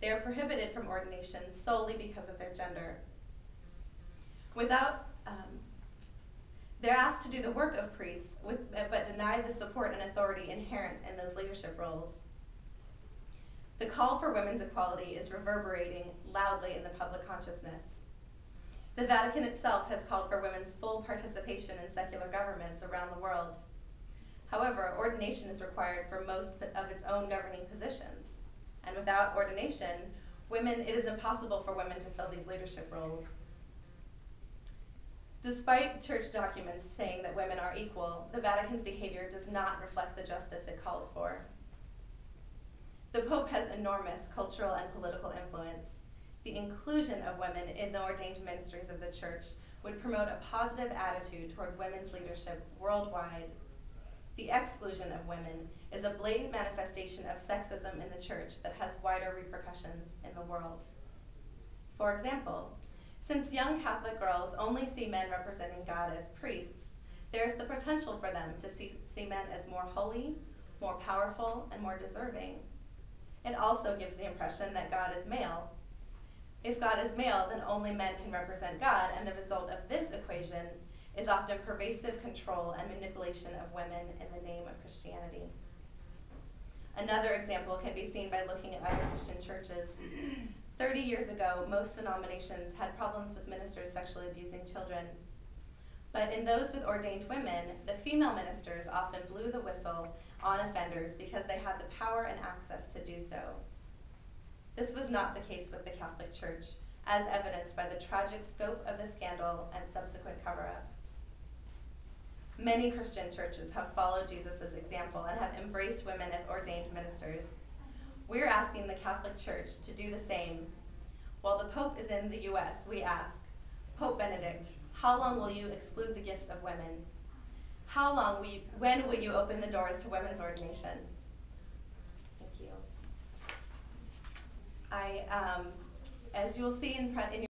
They are prohibited from ordination solely because of their gender. They're asked to do the work of priests, but denied the support and authority inherent in those leadership roles. The call for women's equality is reverberating loudly in the public consciousness. The Vatican itself has called for women's full participation in secular governments around the world. However, ordination is required for most of its own governing positions. And without ordination, it is impossible for women to fill these leadership roles. Despite church documents saying that women are equal, the Vatican's behavior does not reflect the justice it calls for. The Pope has enormous cultural and political influence. The inclusion of women in the ordained ministries of the Church would promote a positive attitude toward women's leadership worldwide. The exclusion of women is a blatant manifestation of sexism in the Church that has wider repercussions in the world. For example, since young Catholic girls only see men representing God as priests, there is the potential for them to see men as more holy, more powerful, and more deserving. It also gives the impression that God is male. If God is male, then only men can represent God, and the result of this equation is often pervasive control and manipulation of women in the name of Christianity. Another example can be seen by looking at other Christian churches. 30 years ago, most denominations had problems with ministers sexually abusing children. But in those with ordained women, the female ministers often blew the whistle on offenders because they had the power and access to do so. This was not the case with the Catholic Church, as evidenced by the tragic scope of the scandal and subsequent cover-up. Many Christian churches have followed Jesus' example and have embraced women as ordained ministers. We're asking the Catholic Church to do the same. While the Pope is in the US, we ask, Pope Benedict, how long will you exclude the gifts of women? When will you open the doors to women's ordination? Thank you. As you will see in